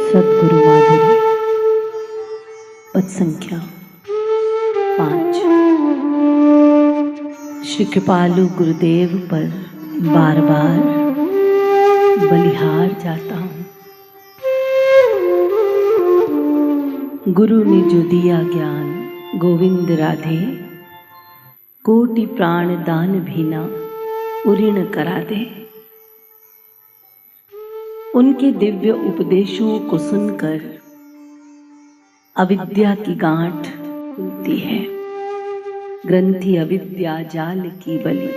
सद्गुरु माधुरी पद संख्या 5। श्री कृपालु गुरुदेव पर बार बार बलिहार जाता हूँ। गुरु ने जो दिया ज्ञान गोविंद राधे, कोटि प्राण दान भी ना उऋण करा दे। उनके दिव्य उपदेशों को सुनकर अविद्या की गांठ खुलती है। ग्रंथि अविद्या जाल की बलि।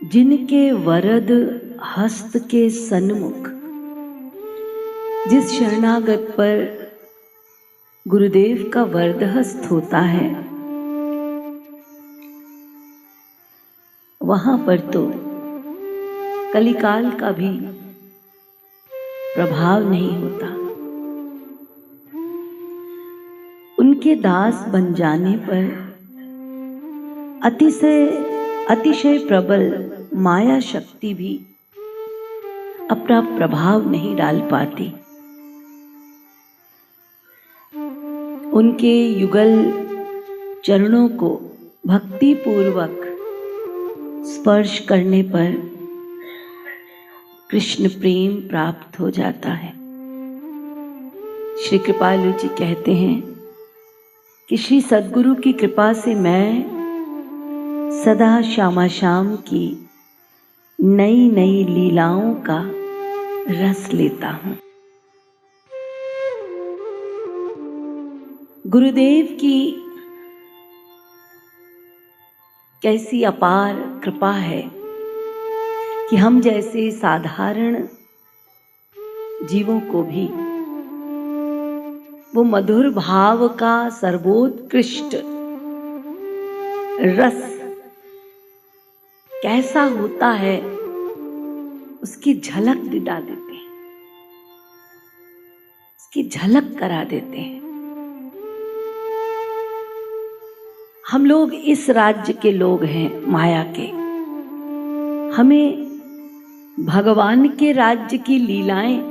जिनके वरद हस्त के सन्मुख जिस शरणागत पर गुरुदेव का वरदहस्त होता है, वहां पर तो कलिकाल का भी प्रभाव नहीं होता। उनके दास बन जाने पर अतिशय प्रबल माया शक्ति भी अपना प्रभाव नहीं डाल पाती। उनके युगल चरणों को भक्ति पूर्वक स्पर्श करने पर कृष्ण प्रेम प्राप्त हो जाता है। श्री कृपालु जी कहते हैं कि श्री सद्गुरु की कृपा से मैं सदा श्यामा श्याम की नई नई लीलाओं का रस लेता हूं। गुरुदेव की कैसी अपार कृपा है कि हम जैसे साधारण जीवों को भी वो मधुर भाव का सर्वोत्कृष्ट रस कैसा होता है उसकी झलक दिला देते हैं, उसकी झलक करा देते हैं। हम लोग इस राज्य के लोग हैं, माया के। हमें भगवान के राज्य की लीलाएं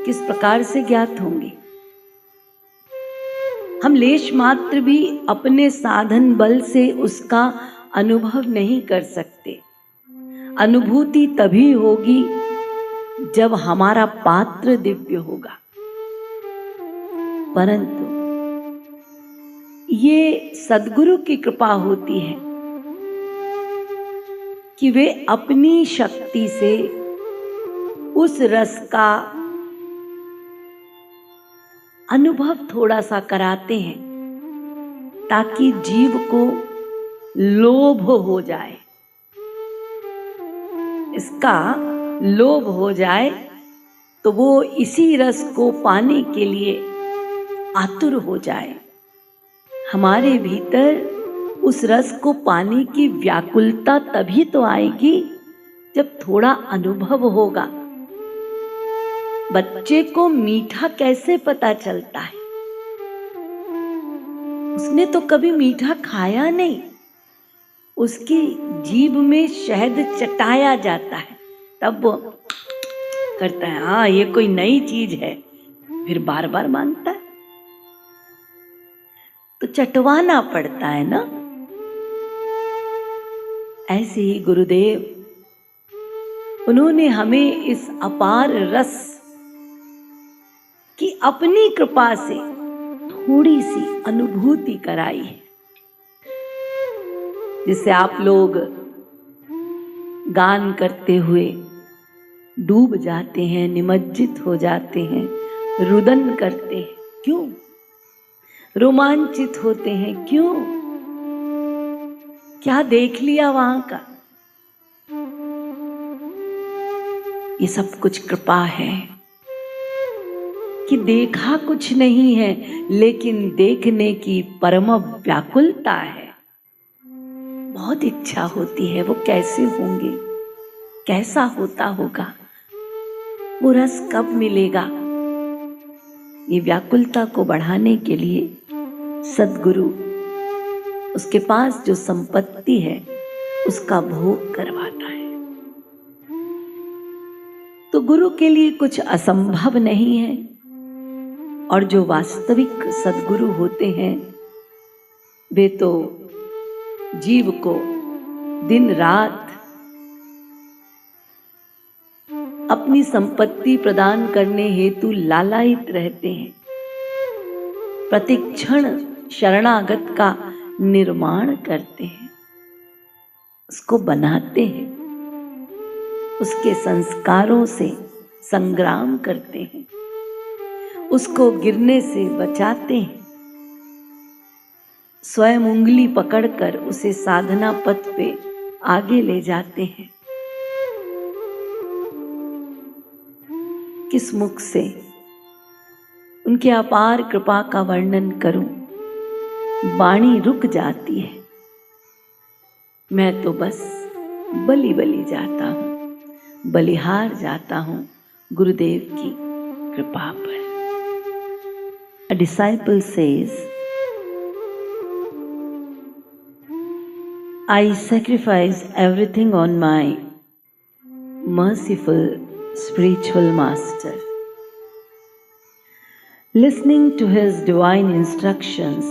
किस प्रकार से ज्ञात होंगी? हम लेश मात्र भी अपने साधन बल से उसका अनुभव नहीं कर सकते। अनुभूति तभी होगी जब हमारा पात्र दिव्य होगा। परंतु ये सद्गुरु की कृपा होती है कि वे अपनी शक्ति से उस रस का अनुभव थोड़ा सा कराते हैं ताकि जीव को लोभ हो जाए, इसका लोभ हो जाए तो वो इसी रस को पाने के लिए आतुर हो जाए। हमारे भीतर उस रस को पाने की व्याकुलता तभी तो आएगी जब थोड़ा अनुभव होगा। बच्चे को मीठा कैसे पता चलता है? उसने तो कभी मीठा खाया नहीं। उसकी जीभ में शहद चटाया जाता है, तब वो करता है हाँ ये कोई नई चीज है, फिर बार बार मांगता है। तो चटवाना पड़ता है ना। ऐसे ही गुरुदेव, उन्होंने हमें इस अपार रस की अपनी कृपा से थोड़ी सी अनुभूति कराई है, जिससे आप लोग गान करते हुए डूब जाते हैं, निमज्जित हो जाते हैं, रुदन करते हैं। क्यों? रोमांचित होते हैं। क्यों? क्या देख लिया वहां का? ये सब कुछ कृपा है कि देखा कुछ नहीं है, लेकिन देखने की परम व्याकुलता है। बहुत इच्छा होती है वो कैसे होंगे, कैसा होता होगा, वो रस कब मिलेगा। ये व्याकुलता को बढ़ाने के लिए सद्गुरु उसके पास जो संपत्ति है उसका भोग करवाता है। तो गुरु के लिए कुछ असंभव नहीं है। और जो वास्तविक सद्गुरु होते हैं वे तो जीव को दिन रात अपनी संपत्ति प्रदान करने हेतु लालायित रहते हैं। प्रतिक्षण शरणागत का निर्माण करते हैं, उसको बनाते हैं, उसके संस्कारों से संग्राम करते हैं, उसको गिरने से बचाते हैं, स्वयं उंगली पकड़कर उसे साधना पथ पे आगे ले जाते हैं। किस मुख से उनके अपार कृपा का वर्णन करूं, वाणी रुक जाती है। मैं तो बस बलि बलि जाता हूं, बलिहार जाता हूं गुरुदेव की कृपा पर। A disciple says, I sacrifice everything on my merciful spiritual master. Listening to his divine instructions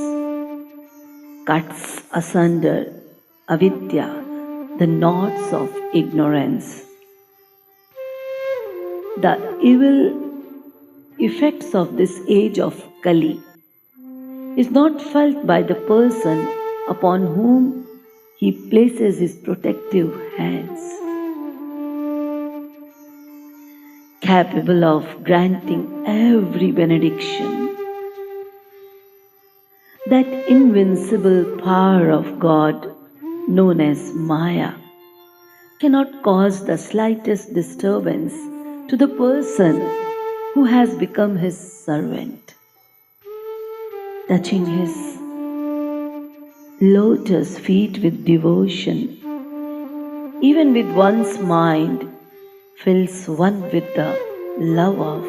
cuts asunder avidya, the knots of ignorance. The evil effects of this age of Kali is not felt by the person upon whom he places his protective hands, capable of granting every benediction. That invincible power of God known as Maya cannot cause the slightest disturbance to the person who has become his servant. Touching his lotus feet with devotion, even with one's mind, fills one with the love of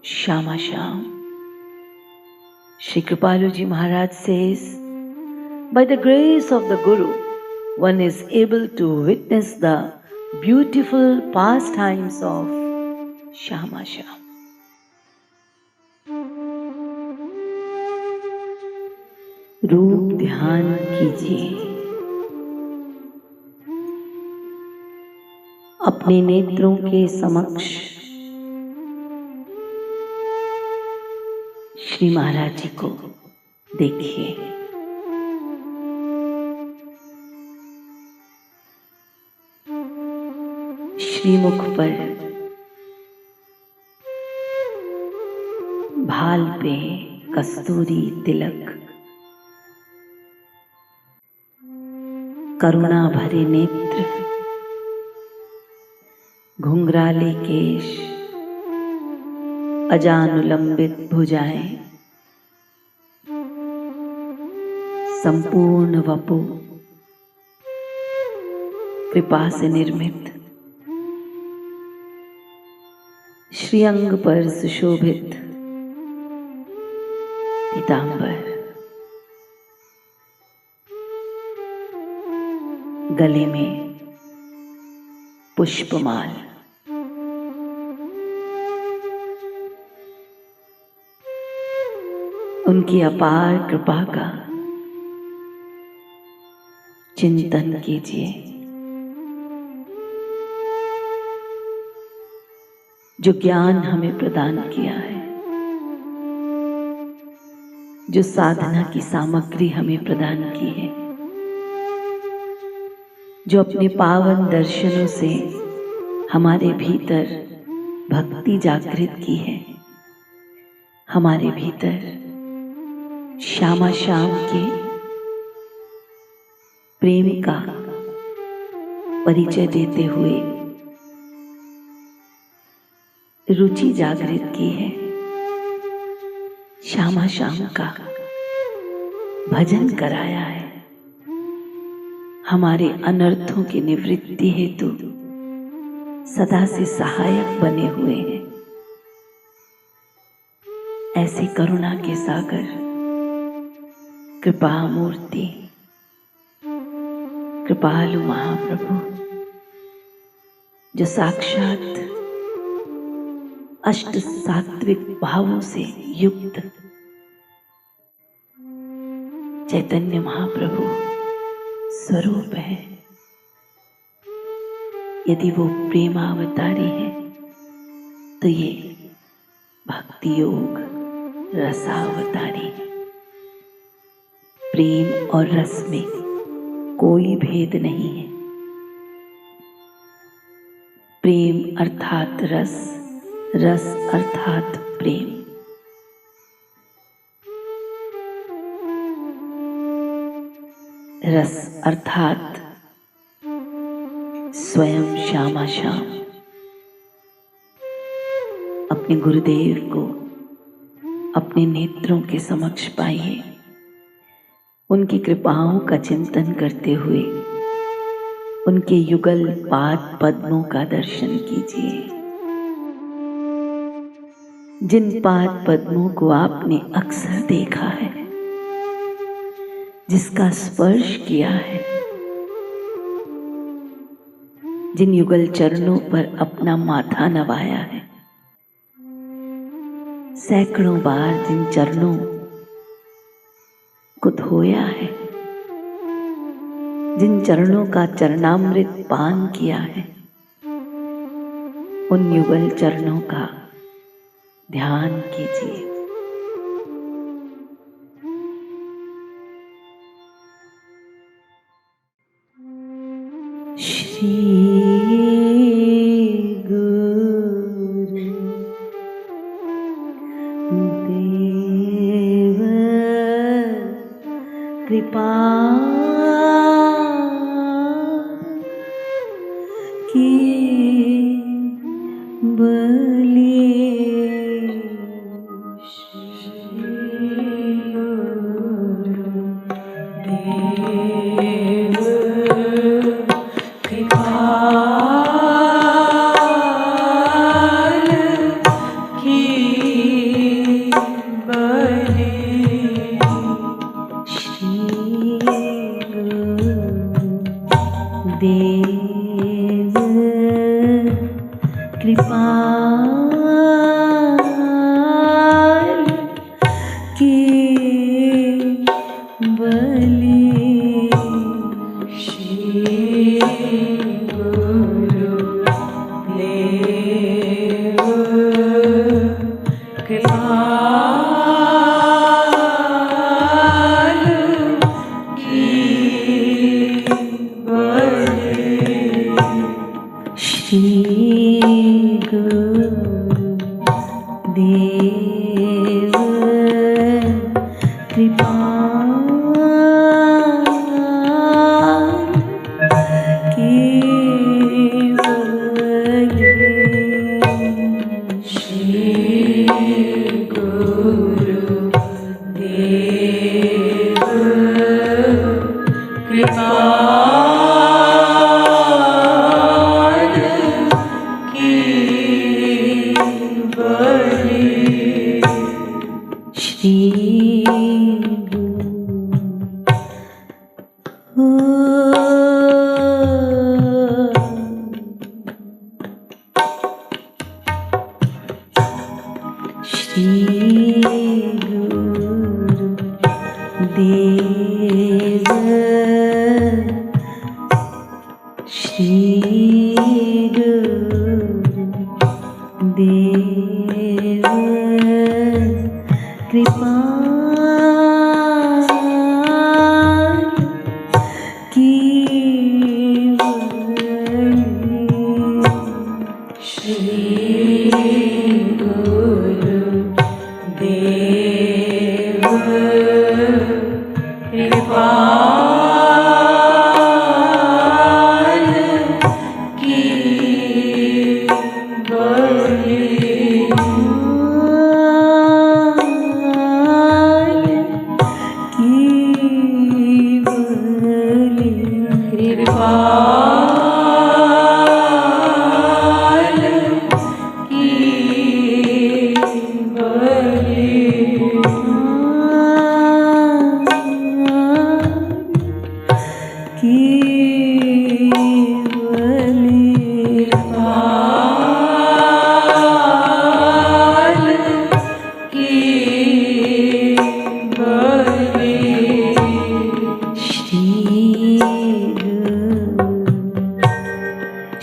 Shama Sham. Shri Kripalu Ji Maharaj says, by the grace of the Guru, one is able to witness the beautiful pastimes of Shama Sham. रूप ध्यान कीजिए, अपने नेत्रों के समक्ष श्री महाराज जी को देखिए। श्रीमुख पर भाल पे कस्तूरी तिलक, करुणा भरे नेत्र, घुंघराले केश, अजानुलंबित भुजाएं, संपूर्ण वपु कृपा से निर्मित, श्रीअंग पर सुशोभित पीतांबर, गले में पुष्पमाल, उनकी अपार कृपा का चिंतन कीजिए। जो ज्ञान हमें प्रदान किया है, जो साधना की सामग्री हमें प्रदान की है, जो अपने पावन दर्शनों से हमारे भीतर भक्ति जागृत की है, हमारे भीतर श्यामा श्याम के प्रेम का परिचय देते हुए रुचि जागृत की है, श्यामा श्याम का भजन कराया है, हमारे अनर्थों की निवृत्ति हेतु सदा से सहायक बने हुए हैं। ऐसी करुणा के सागर कृपा मूर्ति कृपालु महाप्रभु, जो साक्षात अष्ट सात्विक भावों से युक्त चैतन्य महाप्रभु स्वरूप है। यदि वो प्रेमावतारी है तो ये भक्ति योग रसावतारी है। प्रेम और रस में कोई भेद नहीं है। प्रेम अर्थात रस, रस अर्थात प्रेम। रस अर्थात स्वयं श्यामा श्याम अपने गुरुदेव को अपने नेत्रों के समक्ष पाइए। उनकी कृपाओं का चिंतन करते हुए उनके युगल पाद पद्मों का दर्शन कीजिए। जिन पाद पद्मों को आपने अक्सर देखा है, जिसका स्पर्श किया है, जिन युगल चरणों पर अपना माथा नवाया है, सैकड़ों बार जिन चरणों को धोया है, जिन चरणों का चरणामृत पान किया है, उन युगल चरणों का ध्यान कीजिए। श्री गुरु देव कृपा की बलि। देव कृपाल की बलि। श्री गुरु देव कृपाल की श्री गुरु देव कृपाल की बलि। श्री गुरु देव कृपाल की बलि। श्री गुरु देव श्री गुरु देव कृपाल की बलि। श्री गुरु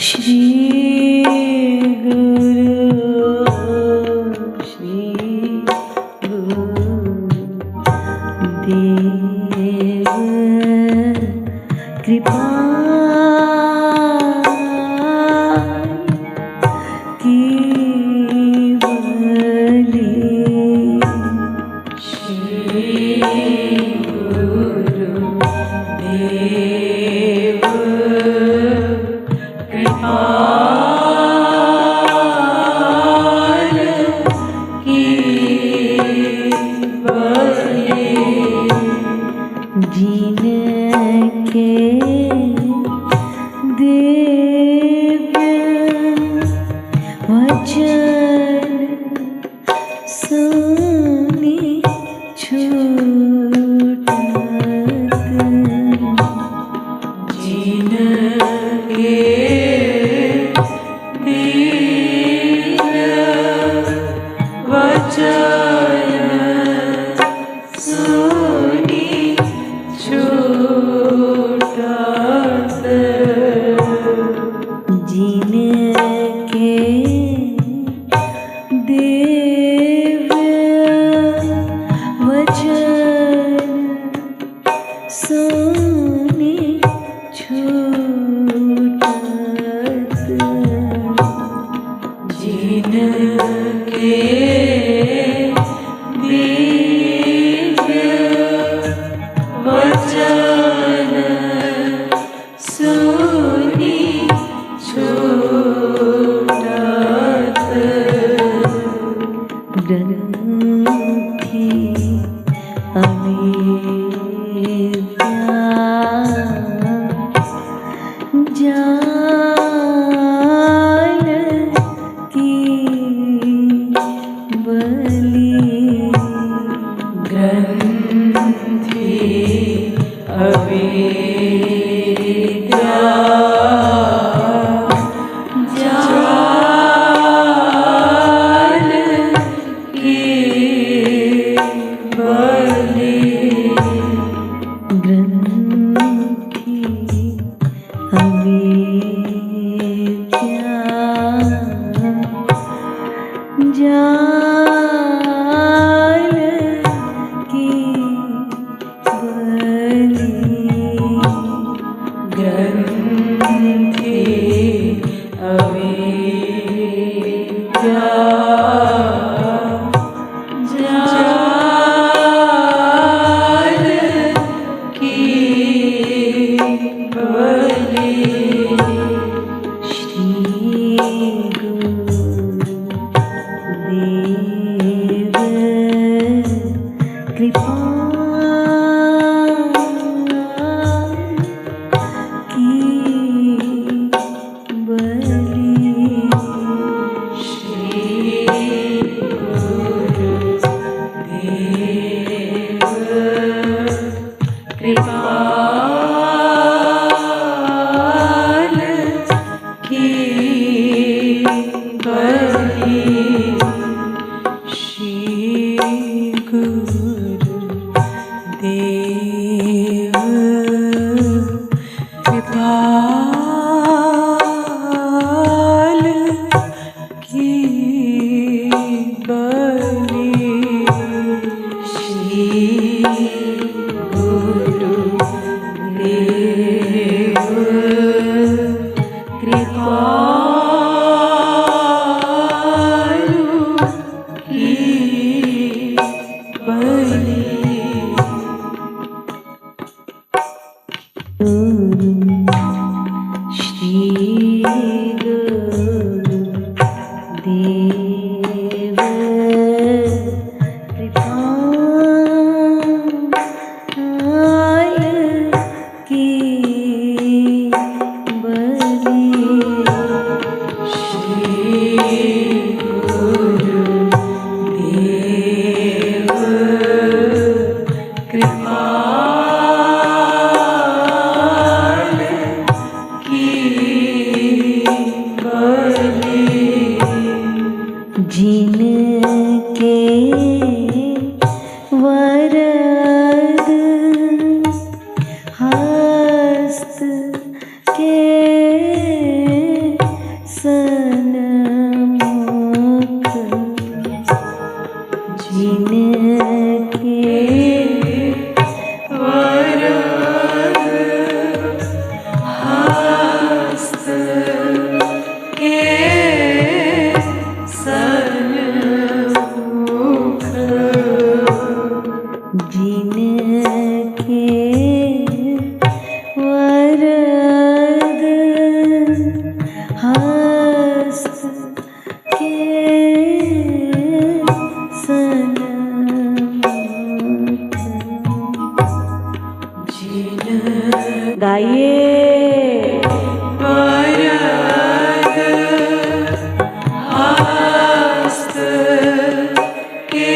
श्री गुरु देव कृपा हस्त के सनमुख गाइए हस्त के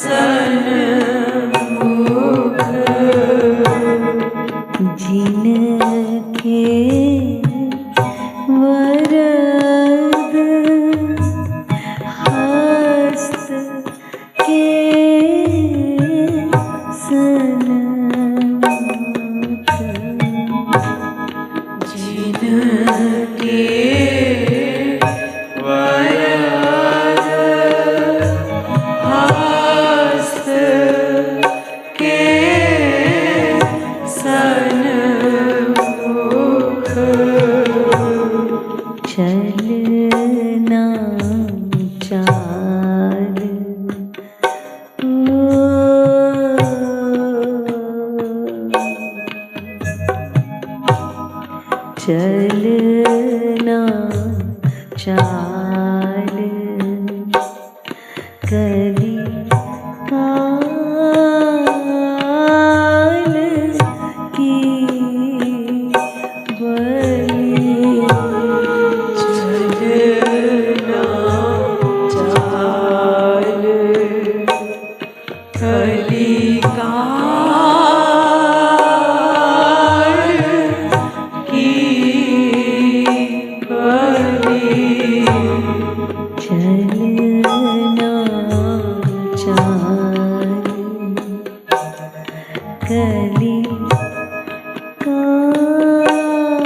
सनमुख जिनके वरद हस्त के सनमुख जिनके वरद हस्त के सनमुख चलना चाल चलना चाल कली काल की बलि चलना चाल कलिकाल की बलि चलना चाल कली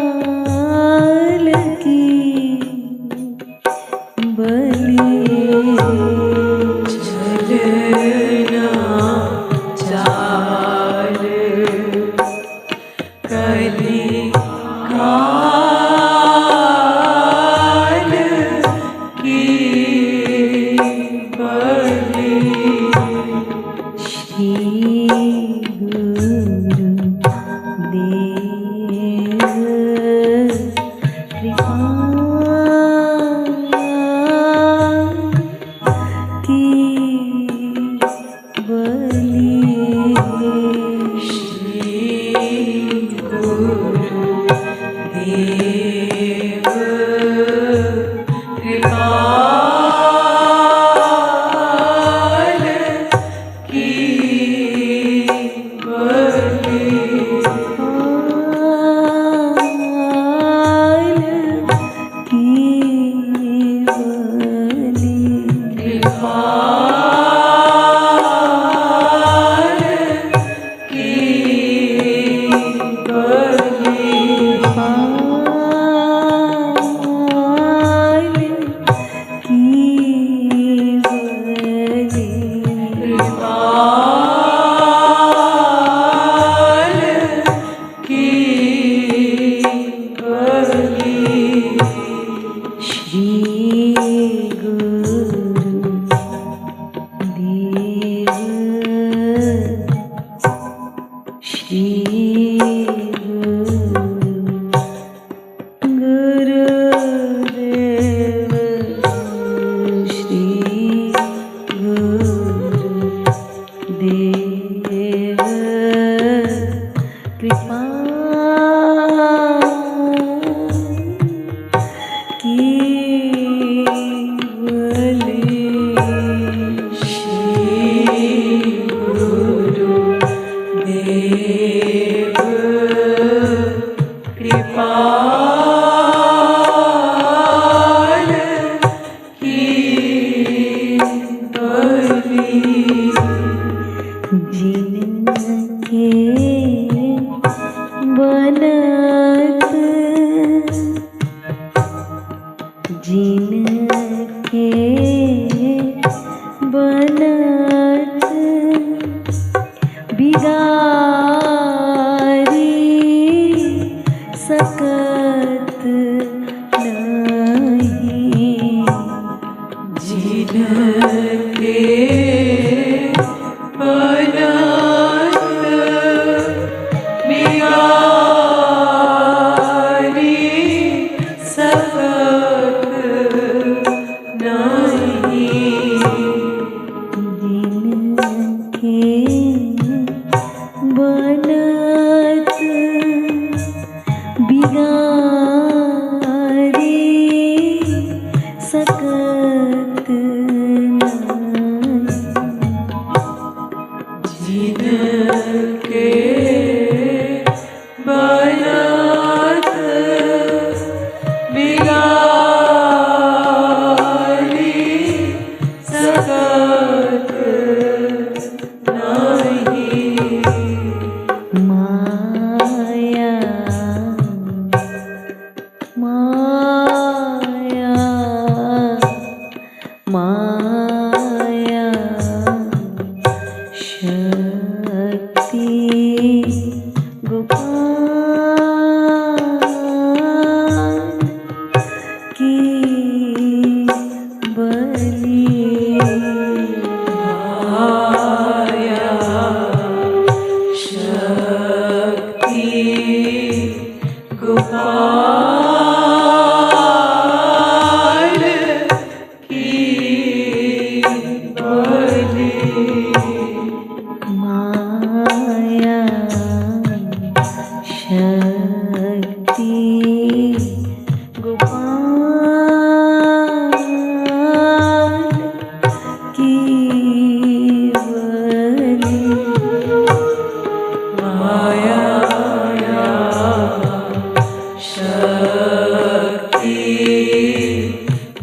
काल की बलि चलना चाल कलिकाल की बलि श्री गुरु देव कृपा की बलि श्री गुरु देव कृपाल की बलि कृपाल की बलि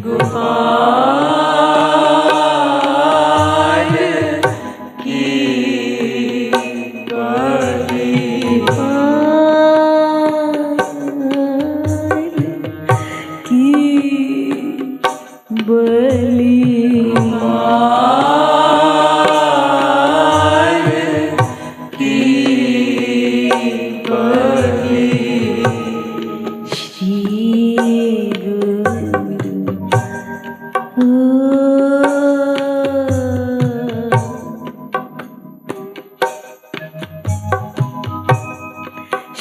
गोपाल की बलि की बलि की बलि श्री गुरु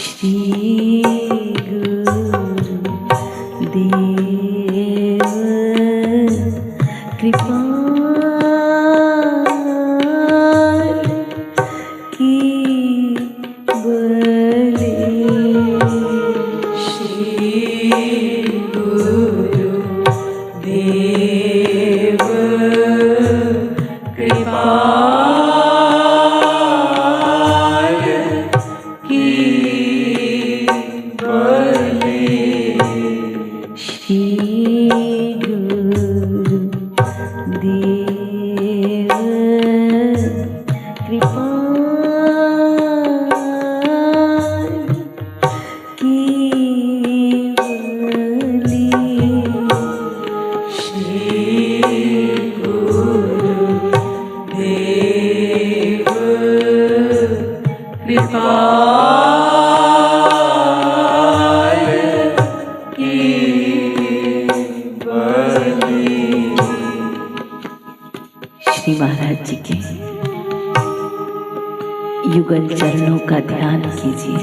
श्री गुरुदेव कृपाल की बलि श्री गुरुदेव कृपाल की बलि श्री गुरुदेव कृपाल की बलि श्री गुरुदेव कृपाल की बलि श्री महाराज जी के युगल चरणों का ध्यान कीजिए।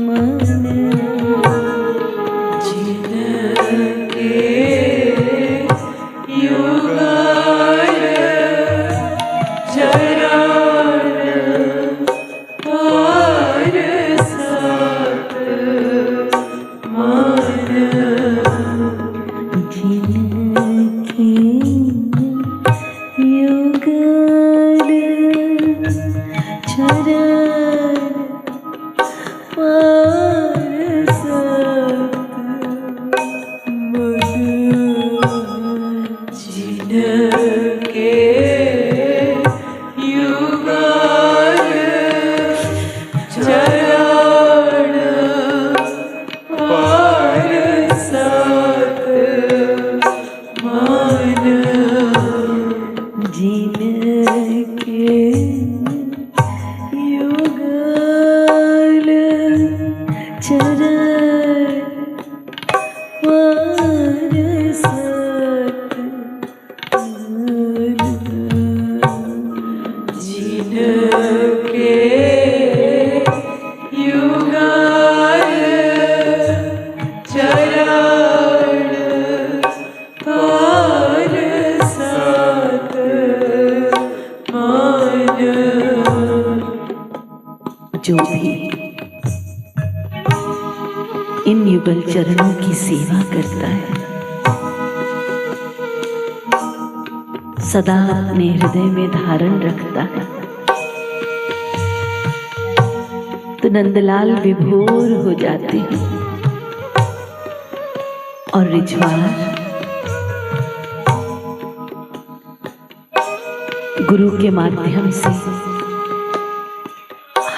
मन चरण परसत जिनके युगाल चरण परसत मन। जो भी इन युगल चरणों की सेवा करता है, सदा अपने हृदय में धारण रखता है, तो नंदलाल विभोर हो जाते हैं और रिझवार गुरु के माध्यम से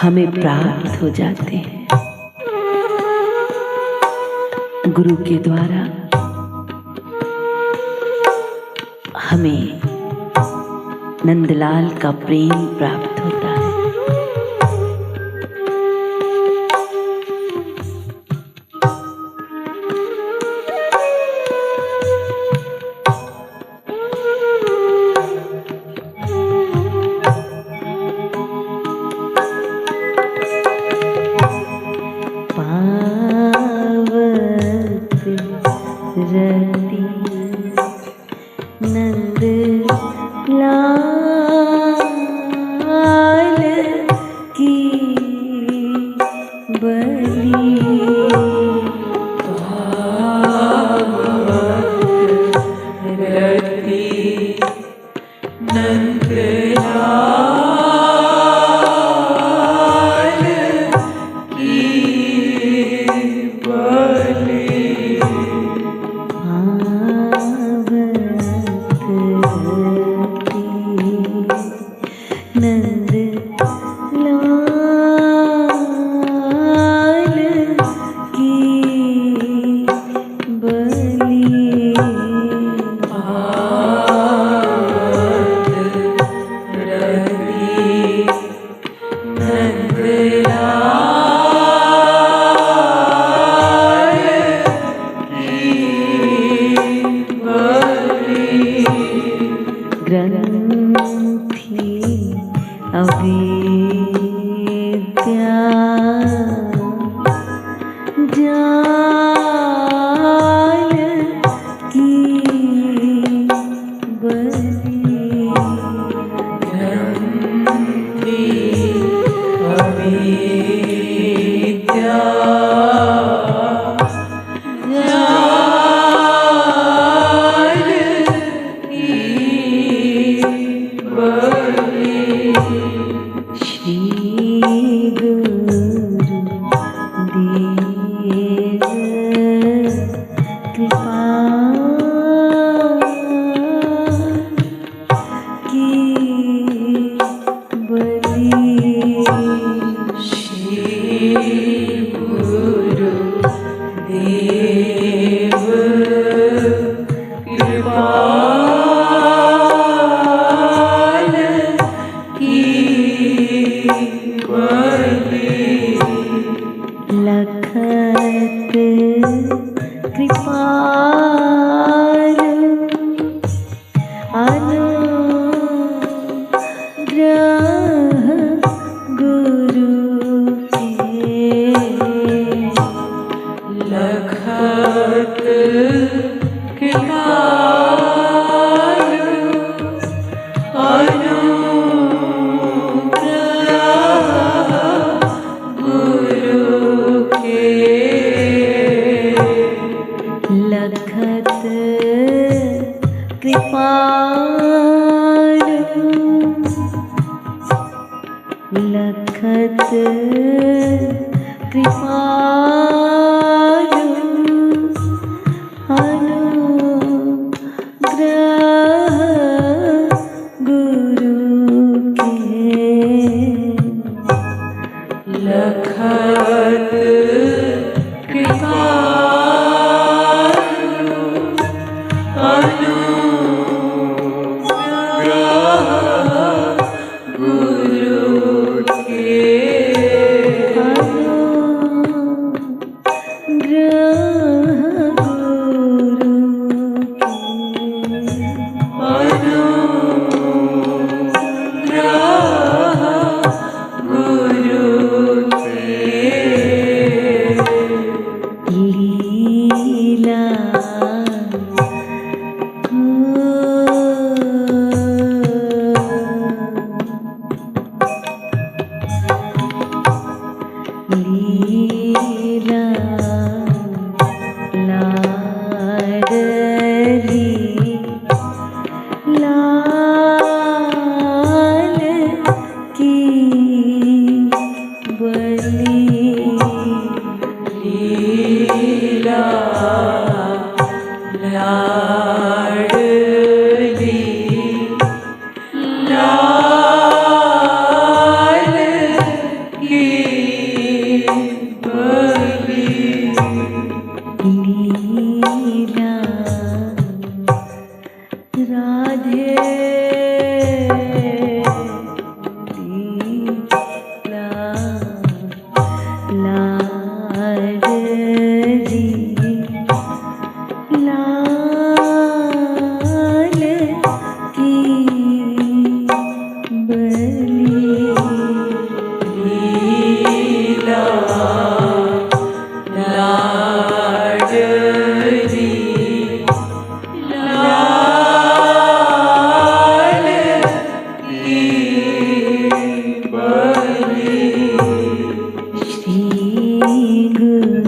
हमें प्राप्त हो जाते हैं। गुरु के द्वारा हमें नंदलाल का प्रेम प्राप्त होता है। रति नंद लाल की बलि रति नंद लाल की बलि। नंद लाल की बलि रति नंद लाल की बलि। ग्रंथि अविद्या जाल की बलि ग्रंथि अविद्या जाल की बलि। श्री गुरुदेव कृपा की बलि श्री गुरुदेव कृपाल की बलि। लखत कृपाल अनुग्रह गुरु के लखत कृपाल अनुग्रह गुरु के। लखत लीला लाडली लाल की बली लीला राधे लीला लाडली लाल की बली लीला लाडली लाल की बली श्री गुरु